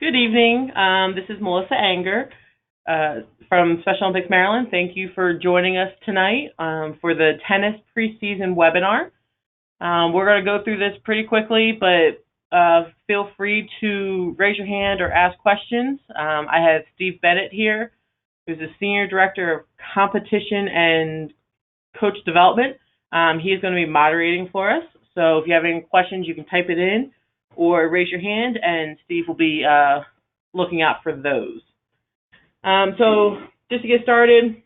Good evening. This is Melissa Anger from Special Olympics Maryland. Thank you for joining us tonight for the tennis preseason webinar. We're going to go through this pretty quickly, but feel free to raise your hand or ask questions. I have Steve Bennett here, who's the Senior Director of Competition and Coach Development. He is going to be moderating for us. So if you have any questions, you can type it in or raise your hand, and Steve will be looking out for those. So just to get started,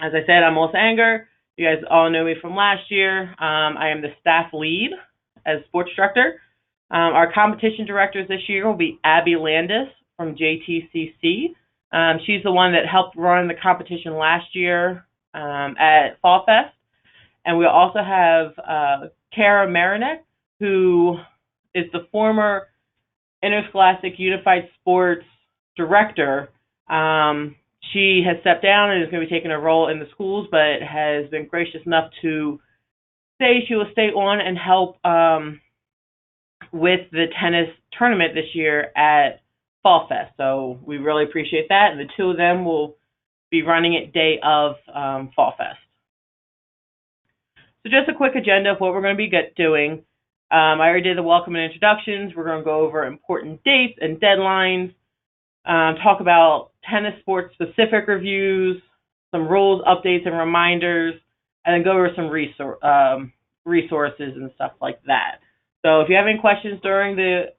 as I said, I'm Melissa Anger. You guys all know me from last year. I am the staff lead as sports director. Our competition directors this year will be Abby Landis from JTCC. She's the one that helped run the competition last year at Fall Fest. And we also have Kara Marinek, who is the former Interscholastic Unified Sports Director. She has stepped down and is going to be taking a role in the schools, but has been gracious enough to say she will stay on and help with the tennis tournament this year at Fall Fest. So we really appreciate that. And the two of them will be running it day of Fall Fest. So just a quick agenda of what we're going to be doing. I already did the welcome and introductions. We're going to go over important dates and deadlines, talk about tennis sports specific reviews, some rules, updates, and reminders, and then go over some resources and stuff like that. So if you have any questions during the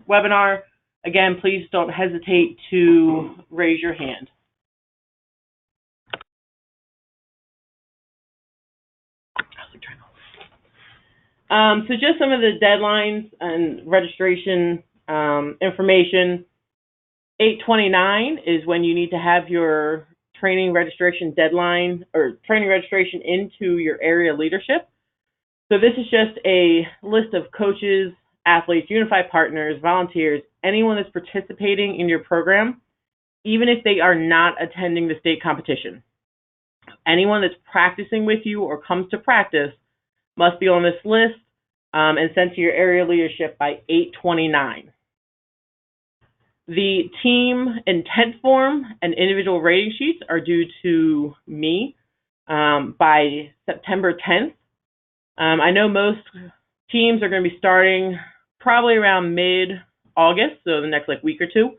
webinar, again, please don't hesitate to raise your hand. So just some of the deadlines and registration information. 8/29 is when you need to have your training registration deadline or training registration into your area leadership. So this is just a list of coaches, athletes, unified partners, volunteers, anyone that's participating in your program, even if they are not attending the state competition. Anyone that's practicing with you or comes to practice must be on this list and sent to your area leadership by 8/29. The team intent form and individual rating sheets are due to me by September 10th. I know most teams are going to be starting probably around mid-August, so the next week or two.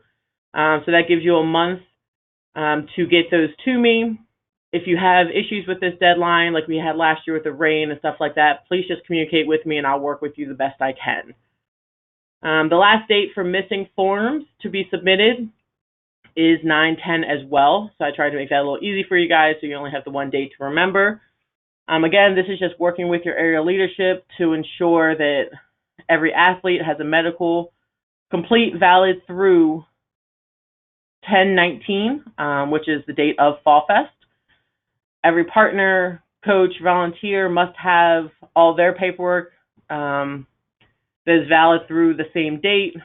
So that gives you a month to get those to me. If you have issues with this deadline, like we had last year with the rain and stuff like that, please just communicate with me and I'll work with you the best I can. The last date for missing forms to be submitted is 9/10 as well. So I tried to make that a little easy for you guys so you only have the one date to remember. Again, this is just working with your area leadership to ensure that every athlete has a medical complete, valid through 10/19, which is the date of Fall Fest. Every partner, coach, volunteer must have all their paperwork that is valid through the same date.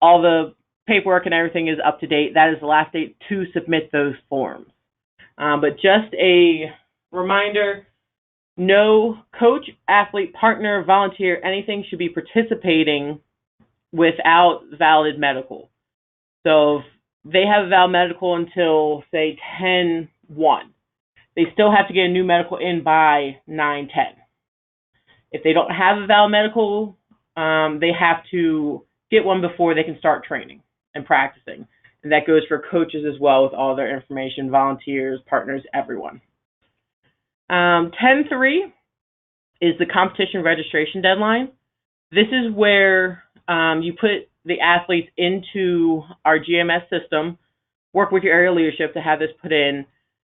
All the paperwork and everything is up to date. That is the last date to submit those forms. But just a reminder, no coach, athlete, partner, volunteer, anything should be participating without valid medical. So if they have a valid medical until, say, 10/1. They still have to get a new medical in by 9/10. If they don't have a valid medical, they have to get one before they can start training and practicing. And that goes for coaches as well with all their information, volunteers, partners, everyone. 10/3 is the competition registration deadline. This is where you put the athletes into our GMS system, work with your area leadership to have this put in,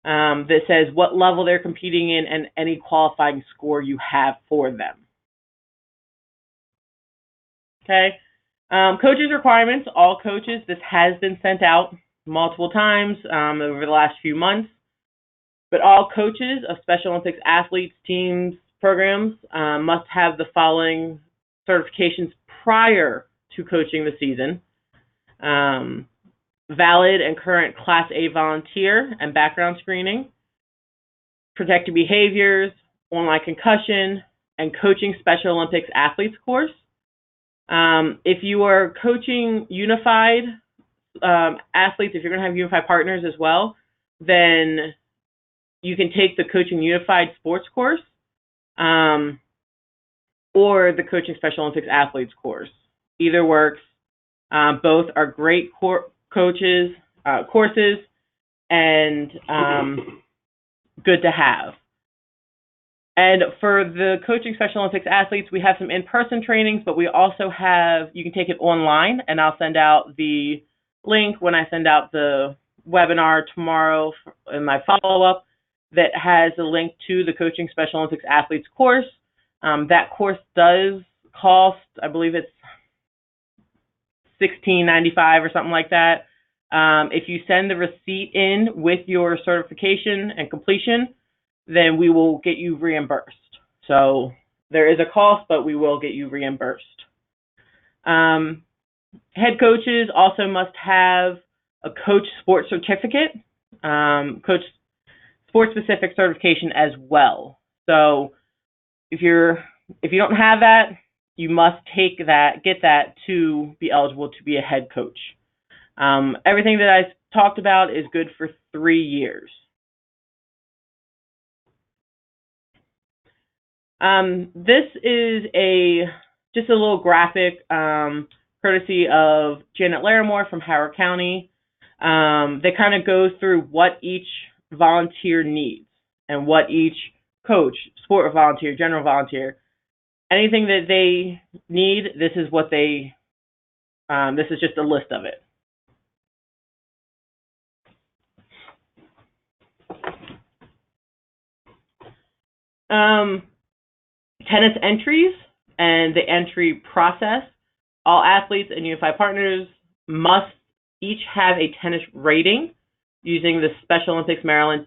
that says what level they're competing in and any qualifying score you have for them. Okay. Coaches requirements, all coaches, this has been sent out multiple times over the last few months, but all coaches of Special Olympics athletes, teams, programs must have the following certifications prior to coaching the season. Valid and current Class A volunteer and background screening, protected behaviors, online concussion, and coaching Special Olympics athletes course. If you are coaching unified athletes, if you're going to have unified partners as well, then you can take the Coaching Unified Sports course or the Coaching Special Olympics Athletes course. Either works. Both are great courses and good to have. And for the Coaching Special Olympics Athletes, we have some in-person trainings, but we also have, you can take it online, and I'll send out the link when I send out the webinar tomorrow in my follow-up that has a link to the Coaching Special Olympics Athletes course. That course does cost, I believe it's $16.95 or something like that. If you send the receipt in with your certification and completion, then we will get you reimbursed. So there is a cost, but we will get you reimbursed. Head coaches also must have a coach sports certificate, coach sports specific certification as well. So if you don't have that, you must get that to be eligible to be a head coach. Everything that I talked about is good for 3 years. This is just a little graphic courtesy of Janet Larimore from Howard County. That kind of goes through what each volunteer needs and what each coach, sport volunteer, general volunteer, anything that they need, this is what this is just a list of it. Tennis entries and the entry process. All athletes and unified partners must each have a tennis rating using the Special Olympics Maryland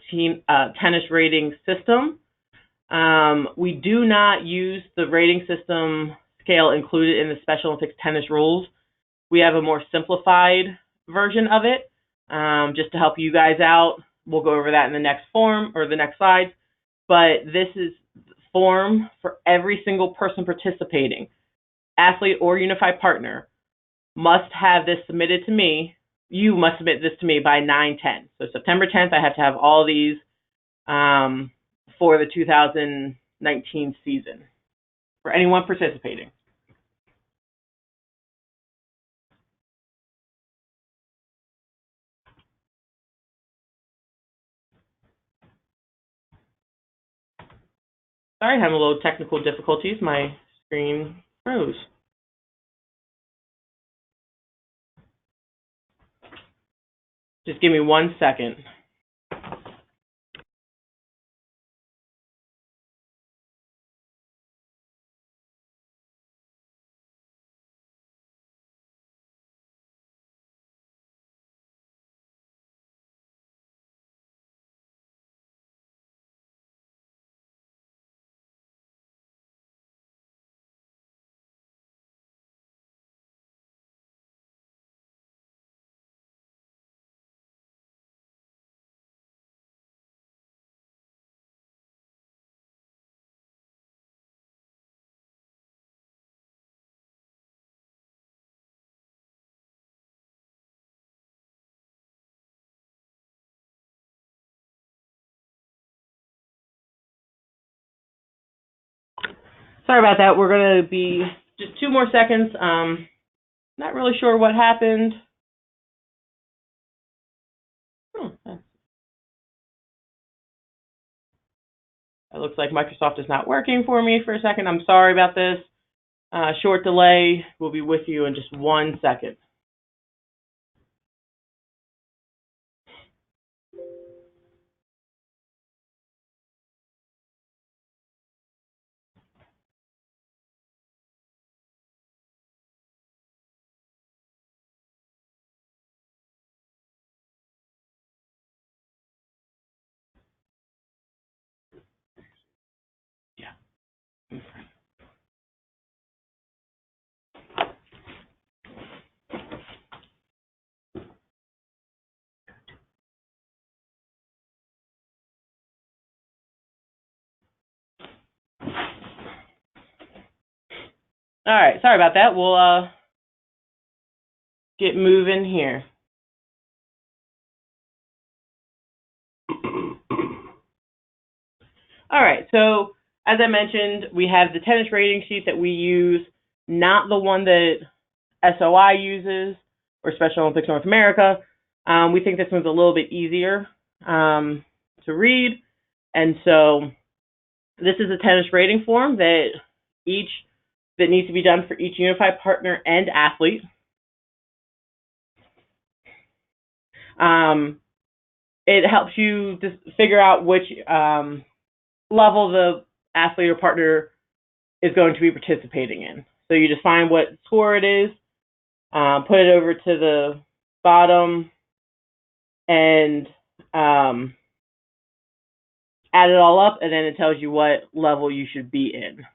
tennis rating system. We do not use the rating system scale included in the Special Olympics tennis rules. We have a more simplified version of it, just to help you guys out. We'll go over that in the next form or the next slide. But this is the form for every single person participating, athlete or unified partner, must have this submitted to me. You must submit this to me by 9/10. So September 10th, I have to have all these for the 2019 season for anyone participating. Sorry, I'm having a little technical difficulties. My screen froze. Just give me 1 second. Sorry about that. We're going to be just 2 more seconds. Not really sure what happened. It looks like Microsoft is not working for me for a second. I'm sorry about this. Short delay. We'll be with you in just 1 second. All right, sorry about that. We'll get moving here. All right, so as I mentioned, we have the tennis rating sheet that we use, not the one that SOI uses or Special Olympics North America. We think this one's a little bit easier to read, and so this is a tennis rating form that needs to be done for each unified partner and athlete. It helps you just figure out which level the athlete or partner is going to be participating in. So you just find what score it is, put it over to the bottom, and add it all up, and then it tells you what level you should be in.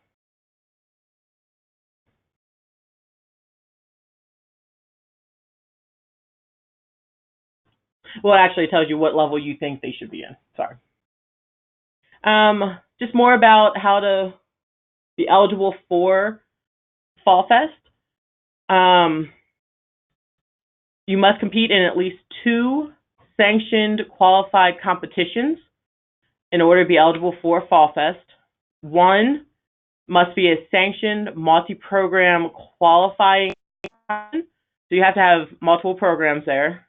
Well, it actually tells you what level you think they should be in. Sorry. Just more about how to be eligible for Fall Fest. You must compete in at least 2 sanctioned qualified competitions in order to be eligible for Fall Fest. 1 must be a sanctioned multi-program qualifying. So you have to have multiple programs there,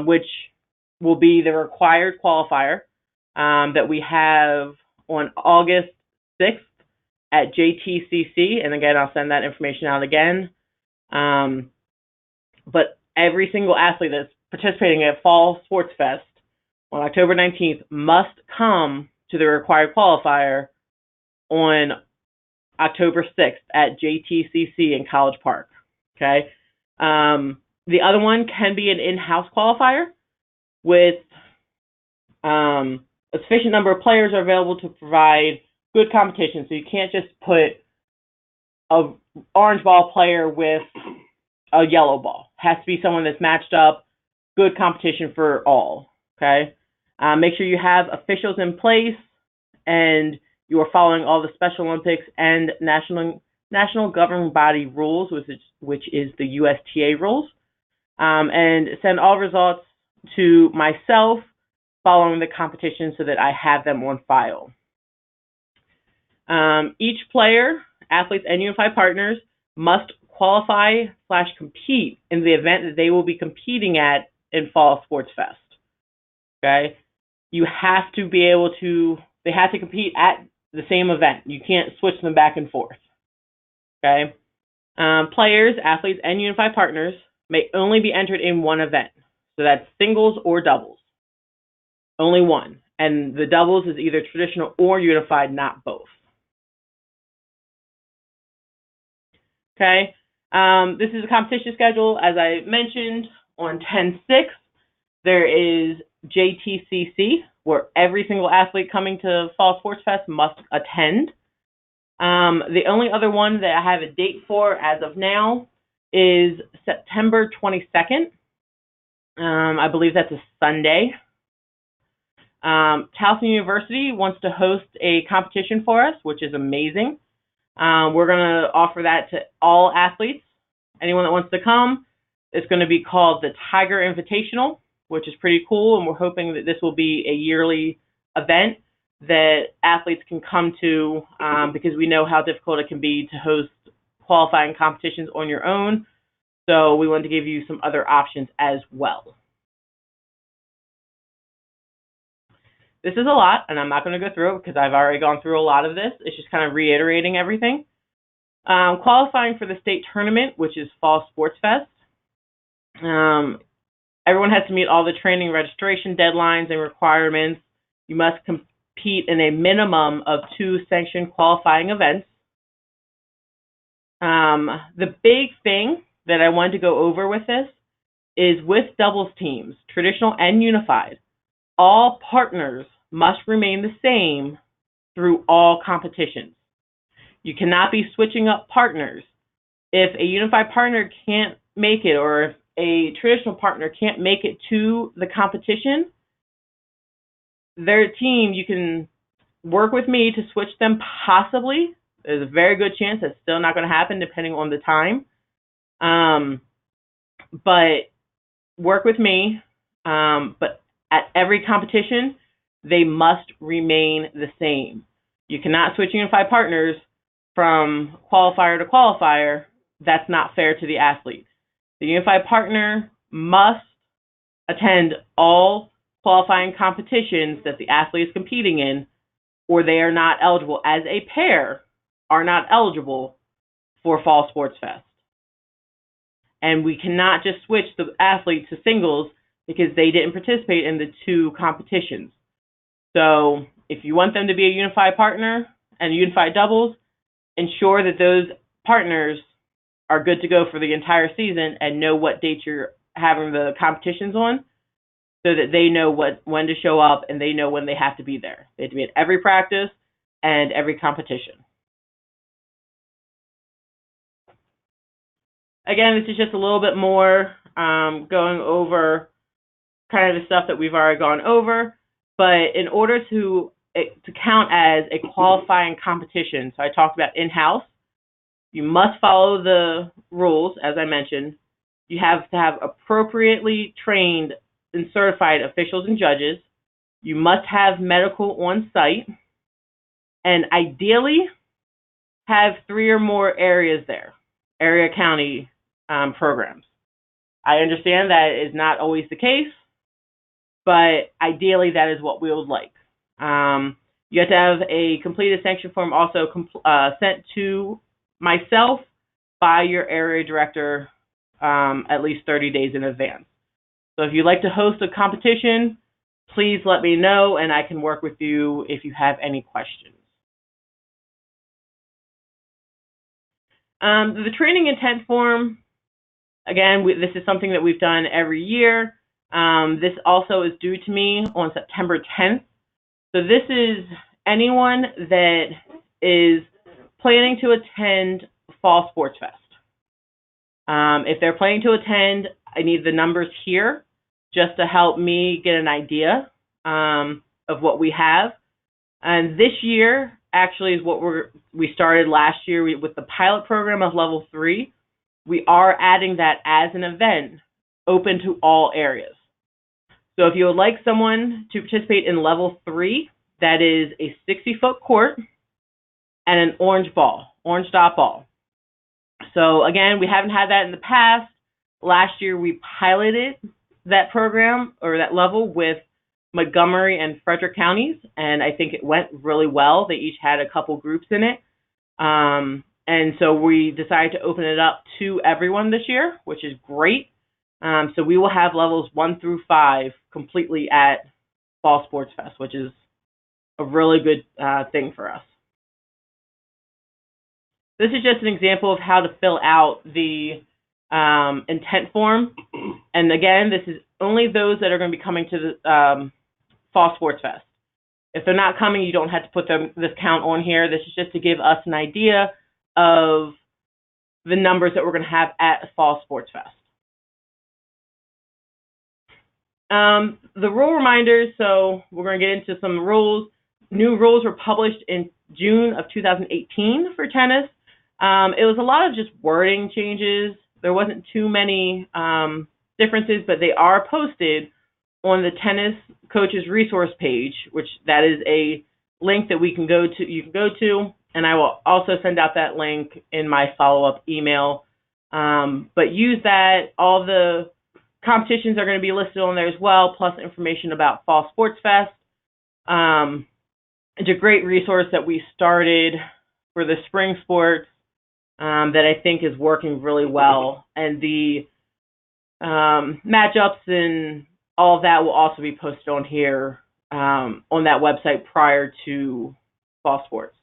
which will be the required qualifier that we have on August 6th at JTCC. And again, I'll send that information out again. But every single athlete that's participating at Fall Sports Fest on October 19th must come to the required qualifier on October 6th at JTCC in College Park. Okay. The other one can be an in-house qualifier with a sufficient number of players are available to provide good competition. So you can't just put a orange ball player with a yellow ball. It has to be someone that's matched up, good competition for all. Okay. Make sure you have officials in place and you are following all the Special Olympics and national governing body rules, which is the USTA rules. And send all results to myself following the competition so that I have them on file. Each player, athletes, and unified partners must qualify/compete in the event that they will be competing at in Fall Sports Fest. Okay? You have to be able to, they have to compete at the same event. You can't switch them back and forth. Okay? Players, athletes, and unified partners may only be entered in one event. So that's singles or doubles. Only one. And the doubles is either traditional or unified, not both. Okay. This is a competition schedule. As I mentioned, on 10/6, there is JTCC, where every single athlete coming to Fall Sports Fest must attend. The only other one that I have a date for as of now is September 22nd. I believe that's a Sunday. Towson University wants to host a competition for us, which is amazing. We're going to offer that to all athletes. Anyone that wants to come, it's going to be called the Tiger Invitational, which is pretty cool, and we're hoping that this will be a yearly event that athletes can come to because we know how difficult it can be to host qualifying competitions on your own. So we want to give you some other options as well. This is a lot, and I'm not going to go through it because I've already gone through a lot of this. It's just kind of reiterating everything. Qualifying for the state tournament, which is Fall Sports Fest. Everyone has to meet all the training registration deadlines and requirements. You must compete in a minimum of 2 sanctioned qualifying events. The big thing that I wanted to go over with this is with doubles teams, traditional and unified, all partners must remain the same through all competitions. You cannot be switching up partners. If a unified partner can't make it, or if a traditional partner can't make it to the competition, their team, you can work with me to switch them possibly There's a very good chance that's still not going to happen depending on the time. But work with me. But at every competition, they must remain the same. You cannot switch unified partners from qualifier to qualifier. That's not fair to the athlete. The unified partner must attend all qualifying competitions that the athlete is competing in, or they are not eligible, as a pair, are not eligible for Fall Sports Fest. And we cannot just switch the athlete to singles because they didn't participate in the two competitions. So if you want them to be a unified partner and unified doubles, ensure that those partners are good to go for the entire season and know what dates you're having the competitions on, so that they know when to show up and they know when they have to be there. They have to be at every practice and every competition. Again, this is just a little bit more going over kind of the stuff that we've already gone over, but in order to count as a qualifying competition, so I talked about in-house, you must follow the rules, as I mentioned. You have to have appropriately trained and certified officials and judges. You must have medical on site, and ideally have 3 or more areas there, area county programs. I understand that is not always the case, but ideally that is what we would like. You have to have a completed sanction form also sent to myself by your area director at least 30 days in advance. So if you'd like to host a competition, please let me know and I can work with you if you have any questions. The training intent form, again, this is something that we've done every year. This also is due to me on September 10th. So this is anyone that is planning to attend Fall Sports Fest. If they're planning to attend, I need the numbers here just to help me get an idea of what we have. And this year actually is what we started last year with the pilot program of level 3. We are adding that as an event open to all areas. So if you would like someone to participate in level 3, that is a 60-foot court and an orange dot ball. So again, we haven't had that in the past. Last year we piloted that program or that level with Montgomery and Frederick counties, and I think it went really well. They each had a couple groups in it. And so we decided to open it up to everyone this year, which is great. So we will have levels 1 through 5 completely at Fall Sports Fest, which is a really good thing for us. This is just an example of how to fill out the intent form. And again, this is only those that are going to be coming to the Fall Sports Fest. If they're not coming, you don't have to put this count on here. This is just to give us an idea of the numbers that we're going to have at Fall Sports Fest. The rule reminders, so we're going to get into some rules. New rules were published in June of 2018 for tennis. It was a lot of just wording changes. There wasn't too many differences, but they are posted on the Tennis Coaches Resource page, which that is a link that we can go to. You can go to, and I will also send out that link in my follow-up email. But use that. All the competitions are going to be listed on there as well, plus information about Fall Sports Fest. It's a great resource that we started for the spring sports that I think is working really well. And the matchups and all of that will also be posted on here on that website prior to Fall Sports.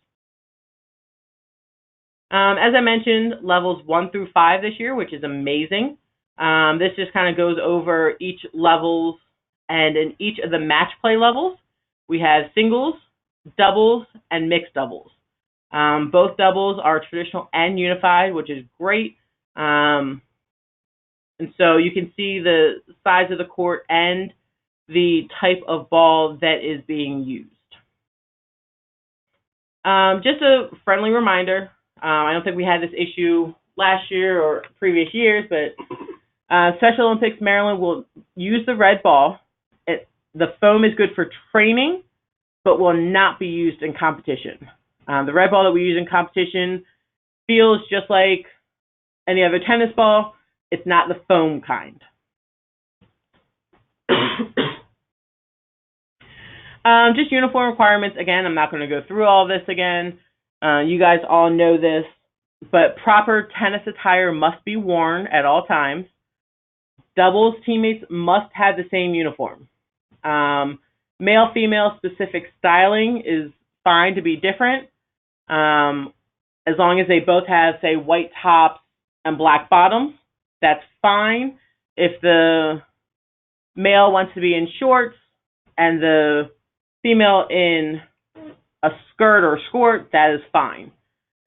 As I mentioned, levels 1 through 5 this year, which is amazing. This just kind of goes over each levels, and in each of the match play levels, we have singles, doubles, and mixed doubles. Both doubles are traditional and unified, which is great. And so you can see the size of the court and the type of ball that is being used. Just a friendly reminder, I don't think we had this issue last year or previous years, but Special Olympics Maryland will use the red ball. The foam is good for training, but will not be used in competition. The red ball that we use in competition feels just like any other tennis ball. It's not the foam kind. Just uniform requirements. Again, I'm not going to go through all this again. You guys all know this, but proper tennis attire must be worn at all times. Doubles teammates must have the same uniform. Male-female specific styling is fine to be different, as long as they both have, say, white tops and black bottoms. That's fine. If the male wants to be in shorts and the female in a skirt or skort, that is fine,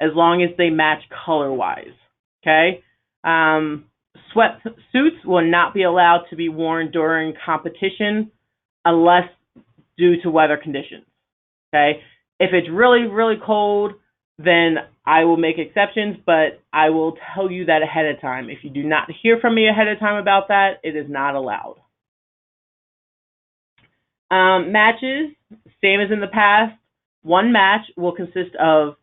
as long as they match color-wise, okay? Sweatsuits will not be allowed to be worn during competition unless due to weather conditions, okay? If it's really, really cold, then I will make exceptions, but I will tell you that ahead of time. If you do not hear from me ahead of time about that, it is not allowed. Matches, same as in the past. One match will consist of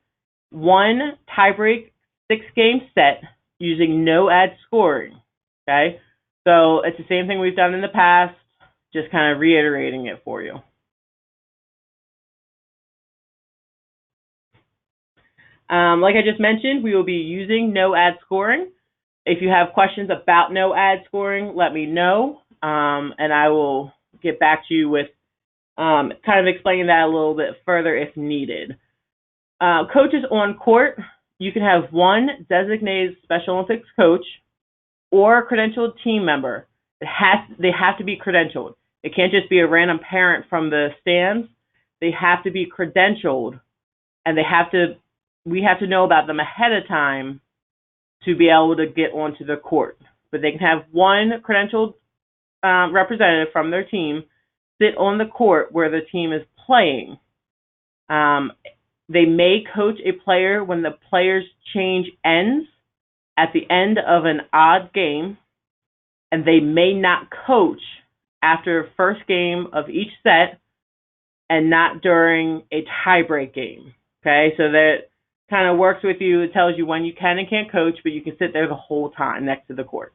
one tiebreak 6-game set using no ad scoring, okay? So it's the same thing we've done in the past, just kind of reiterating it for you. Like I just mentioned, we will be using no ad scoring. If you have questions about no ad scoring, let me know, and I will get back to you with kind of explaining that a little bit further if needed. Coaches on court, you can have one designated Special Olympics coach or a credentialed team member. They have to be credentialed. It can't just be a random parent from the stands. They have to be credentialed, and we have to know about them ahead of time to be able to get onto the court. But they can have one credentialed representative from their team sit on the court where the team is playing. They may coach a player when the player's change ends at the end of an odd game, and they may not coach after first game of each set and not during a tiebreak game. Okay, so that kind of works with you. It tells you when you can and can't coach, but you can sit there the whole time next to the court.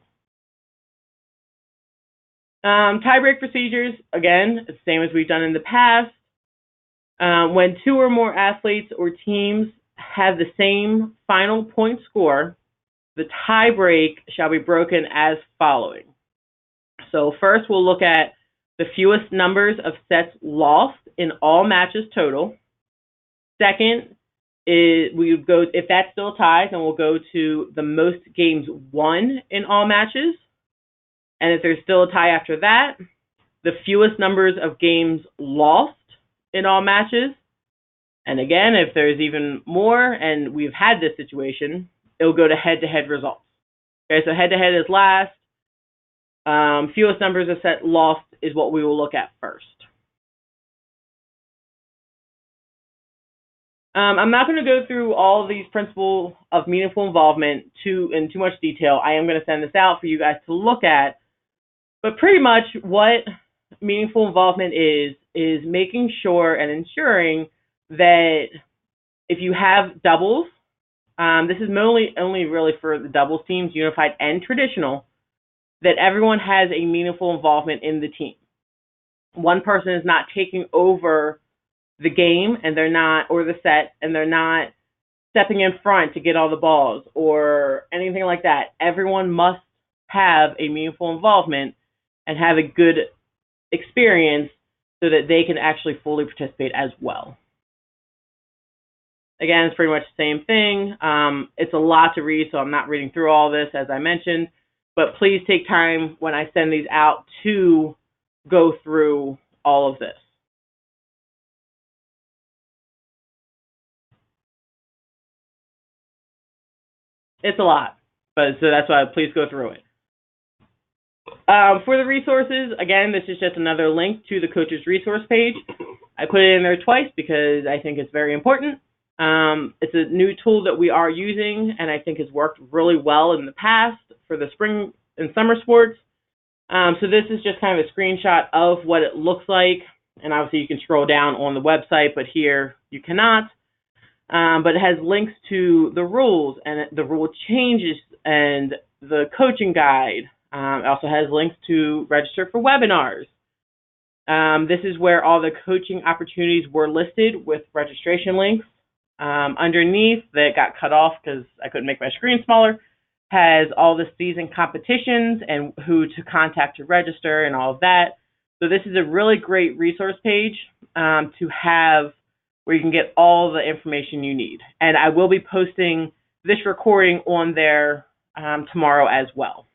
Tiebreak procedures, again, the same as we've done in the past. When two or more athletes or teams have the same final point score, the tiebreak shall be broken as following. So first we'll look at the fewest numbers of sets lost in all matches total. Second, if that's still ties, then we'll go to the most games won in all matches. And if there's still a tie after that, the fewest numbers of games lost in all matches. And again, if there's even more, and we've had this situation, it'll go to head-to-head results. Okay, so head-to-head is last. Fewest numbers of sets lost is what we will look at first. I'm not going to go through all of these principles of meaningful involvement in too much detail. I am going to send this out for you guys to look at. But pretty much what meaningful involvement is making sure and ensuring that if you have doubles, this is only really for the doubles teams, unified and traditional, that everyone has a meaningful involvement in the team. One person is not taking over the game and they're not, or the set, and they're not stepping in front to get all the balls or anything like that. Everyone must have a meaningful involvement and have a good experience so that they can actually fully participate as well. Again, it's pretty much the same thing. It's a lot to read, so I'm not reading through all this, as I mentioned, but please take time when I send these out to go through all of this. It's a lot, but so that's why please go through it. For the resources, again, this is just another link to the coach's resource page. I put it in there twice because I think it's very important. It's a new tool that we are using, and I think has worked really well in the past for the spring and summer sports. So this is just kind of a screenshot of what it looks like, and obviously you can scroll down on the website, but here you cannot. But it has links to the rules and the rule changes and the coaching guide. It also has links to register for webinars. This is where all the coaching opportunities were listed with registration links. Underneath, that got cut off because I couldn't make my screen smaller, has all the season competitions and who to contact to register and all of that. So this is a really great resource page to have where you can get all the information you need. And I will be posting this recording on there tomorrow as well.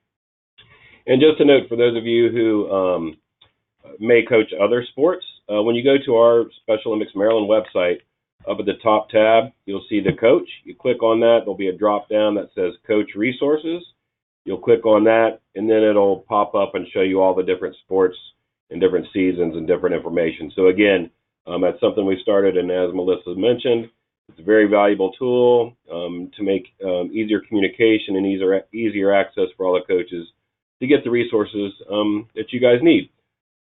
And just a note for those of you who may coach other sports, when you go to our Special Olympics Maryland website, up at the top tab, you'll see the coach. You click on that, there'll be a drop down that says Coach Resources. You'll click on that, and then it'll pop up and show you all the different sports and different seasons and different information. So again, that's something we started, and as Melissa mentioned, it's a very valuable tool to make easier communication and easier access for all the coaches to get the resources that you guys need.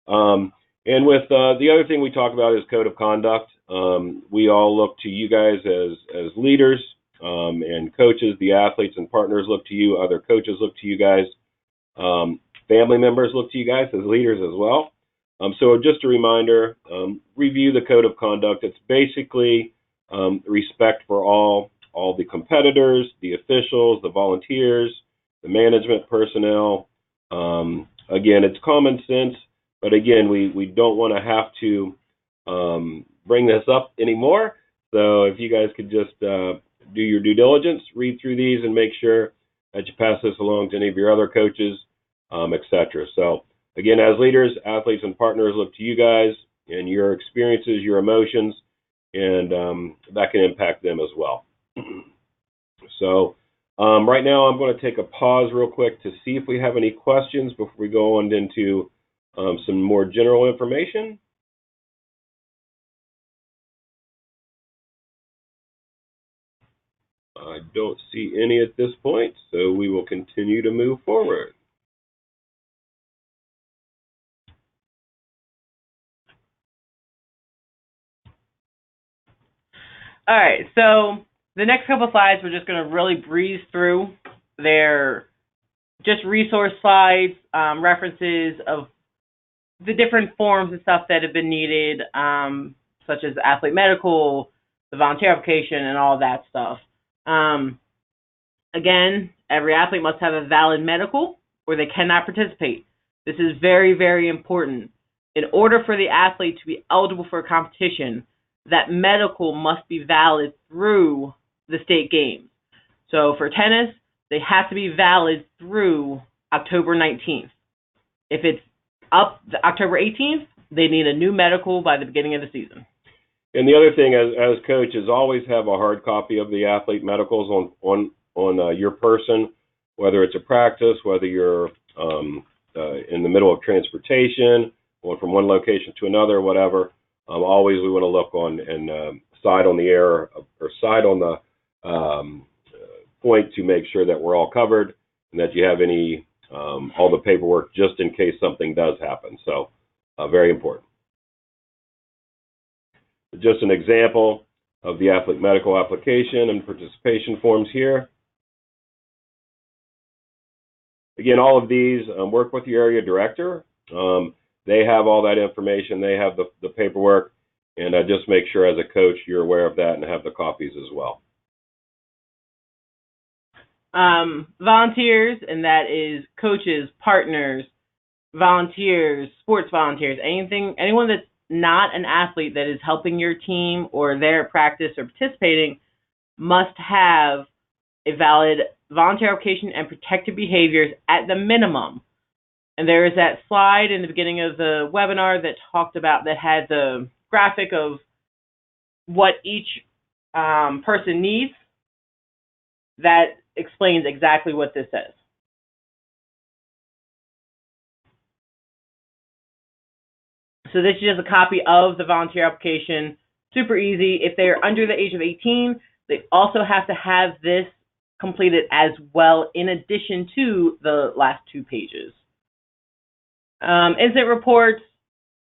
And with the other thing we talk about is code of conduct. We all look to you guys as leaders and coaches. The athletes and partners look to you. Other coaches look to you guys. Family members look to you guys as leaders as well. So just a reminder, review the code of conduct. It's basically respect for all the competitors, the officials, the volunteers, the management personnel. Again, it's common sense. But again, we don't want to have to bring this up anymore. So if you guys could just do your due diligence, read through these, and make sure that you pass this along to any of your other coaches, etc. So again, as leaders, athletes, and partners look to you guys and your experiences, your emotions, and that can impact them as well. So right now, I'm going to take a pause real quick to see if we have any questions before we go on into some more general information. I don't see any at this point, so we will continue to move forward. All right, so the next couple slides, we're just going to really breeze through. They're just resource slides, references of the different forms and stuff that have been needed, such as athlete medical, the volunteer application, and all that stuff. Again, every athlete must have a valid medical or they cannot participate. This is very, very important. In order for the athlete to be eligible for a competition, that medical must be valid through the state games. So for tennis, they have to be valid through October 19th. If it's up October 18th, they need a new medical by the beginning of the season. And the other thing, as coaches, always have a hard copy of the athlete medicals on your person, whether it's a practice, whether you're in the middle of transportation, going from one location to another, whatever. Always we want to look on and side on the air or side on the point to make sure that we're all covered and that you have any all the paperwork just in case something does happen. So very important. Just an example of the athlete medical application and participation forms here. Again, all of these work with your area director. They have all that information. They have the paperwork. And just make sure as a coach you're aware of that and have the copies as well. Volunteers, and that is coaches, partners, volunteers, sports volunteers, anyone that's not an athlete that is helping your team or their practice or participating must have a valid volunteer application and protected behaviors at the minimum. And there is that slide in the beginning of the webinar that talked about, that had the graphic of what each person needs. That explains exactly what this says. So this is just a copy of the volunteer application super easy. If they're under the age of 18, they also have to have this completed as well, in addition to the last 2 pages. Incident reports,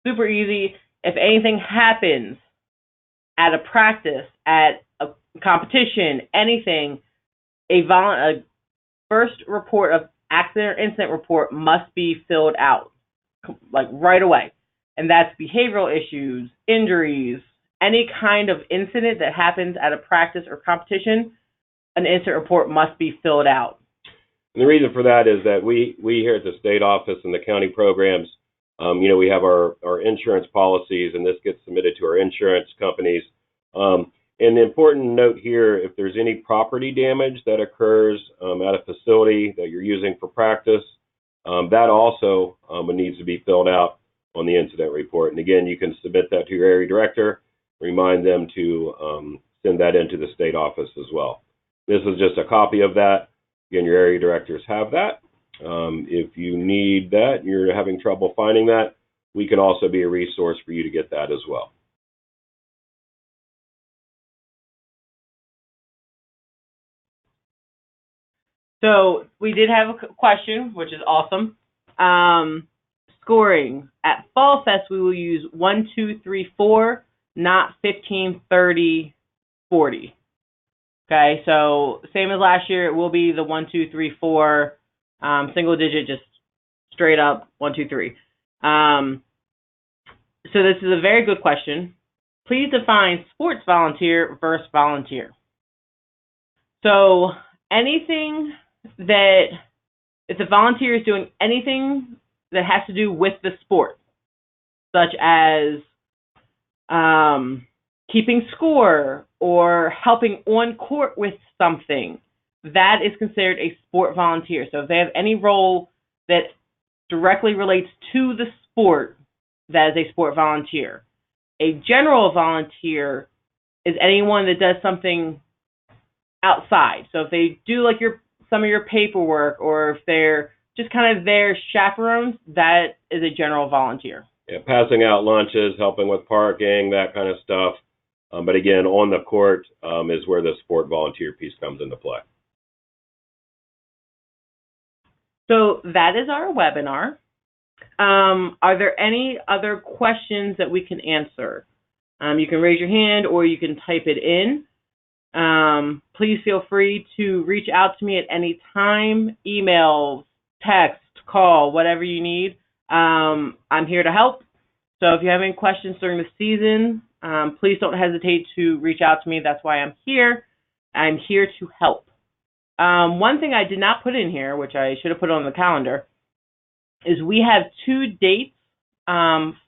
super easy. If anything happens at a practice, at a competition, anything, a first report of accident or incident report must be filled out, like right away. And that's behavioral issues, injuries, any kind of incident that happens at a practice or competition, an incident report must be filled out. And the reason for that is that we here at the state office and the county programs, we have our insurance policies, and this gets submitted to our insurance companies. And the important note here, if there's any property damage that occurs at a facility that you're using for practice, that also needs to be filled out on the incident report. And again, you can submit that to your area director, remind them to send that into the state office as well. This is just a copy of that. Again, your area directors have that. If you need that, you're having trouble finding that, we can also be a resource for you to get that as well. So we did have a question, which is awesome. Scoring. At Fall Fest, we will use 1, 2, 3, 4, not 15, 30, 40. Okay, so same as last year, it will be the 1, 2, 3, 4, single digit, just straight up 1, 2, 3. So this is a very good question. Please define sports volunteer versus volunteer. So anything that, if the volunteer is doing anything that has to do with the sport, such as keeping score or helping on court with something, that is considered a sport volunteer. So if they have any role that directly relates to the sport, that is a sport volunteer. A general volunteer is anyone that does something outside. So if they do like some of your paperwork, or if they're just kind of their chaperones, that is a general volunteer. Yeah, passing out lunches, helping with parking, that kind of stuff. But again, on the court is where the sport volunteer piece comes into play. So that is our webinar. Are there any other questions that we can answer? You can raise your hand or you can type it in. Please feel free to reach out to me at any time, email, text, call, whatever you need. I'm here to help. So if you have any questions during the season, please don't hesitate to reach out to me. That's why I'm here. I'm here to help. One thing I did not put in here, which I should have put on the calendar, is we have 2 dates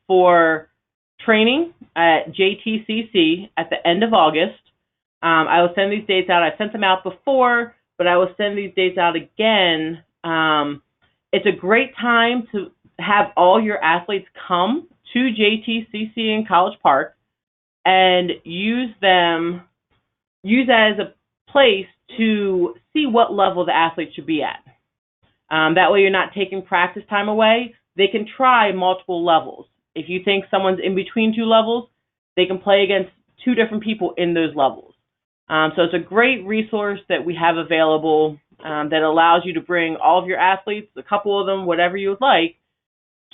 for training at JTCC at the end of August. I will send these dates out. I sent them out before, but I will send these dates out again. It's a great time to have all your athletes come to JTCC in College Park and use that as a place to see what level the athlete should be at. That way you're not taking practice time away. They can try multiple levels. If you think someone's in between 2 levels, they can play against 2 different people in those levels. So it's a great resource that we have available that allows you to bring all of your athletes, a couple of them, whatever you would like,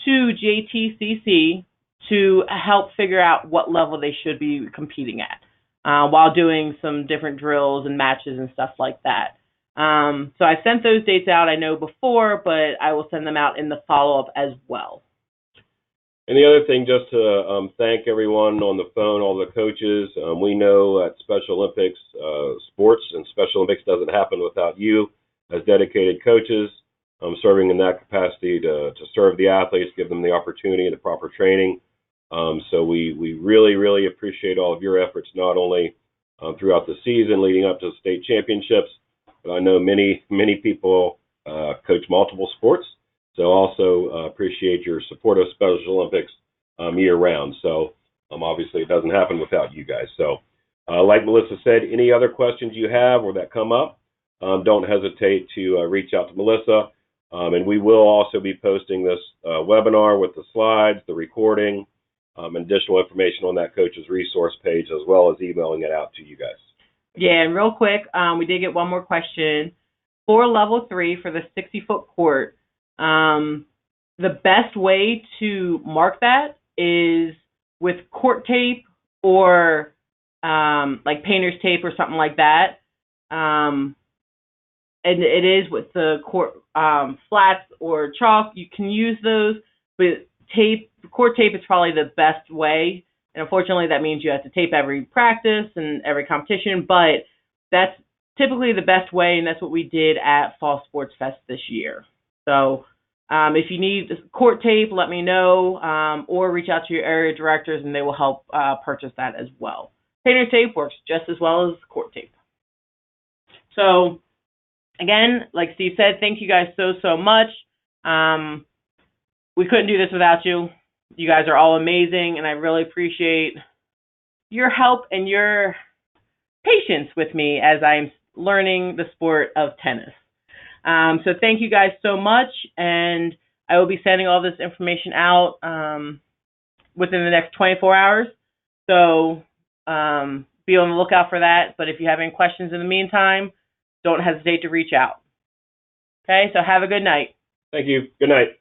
to JTCC to help figure out what level they should be competing at while doing some different drills and matches and stuff like that. So I sent those dates out, I know, before, but I will send them out in the follow-up as well. And the other thing, just to thank everyone on the phone, all the coaches. We know at Special Olympics, sports and Special Olympics doesn't happen without you as dedicated coaches serving in that capacity to serve the athletes, give them the opportunity and the proper training. So we really, really appreciate all of your efforts, not only throughout the season leading up to the state championships, but I know many, many people coach multiple sports. So also appreciate your support of Special Olympics year round. So obviously it doesn't happen without you guys. So like Melissa said, any other questions you have or that come up, don't hesitate to reach out to Melissa. And we will also be posting this webinar with the slides, the recording, and additional information on that coach's resource page, as well as emailing it out to you guys. Yeah, and real quick, we did get one more question. For level 3, for the 60-foot court, the best way to mark that is with court tape or like painter's tape or something like that. And it is with the court flats or chalk. You can use those, but court tape is probably the best way. And unfortunately, that means you have to tape every practice and every competition, but that's typically the best way, and that's what we did at Fall Sports Fest this year. So if you need court tape, let me know, or reach out to your area directors, and they will help purchase that as well. Painter tape works just as well as court tape. So, again, like Steve said, thank you guys so much. We couldn't do this without you. You guys are all amazing, and I really appreciate your help and your patience with me as I'm learning the sport of tennis. So thank you guys so much, and I will be sending all this information out within the next 24 hours. So be on the lookout for that. But if you have any questions in the meantime, don't hesitate to reach out. Okay, so have a good night. Thank you. Good night.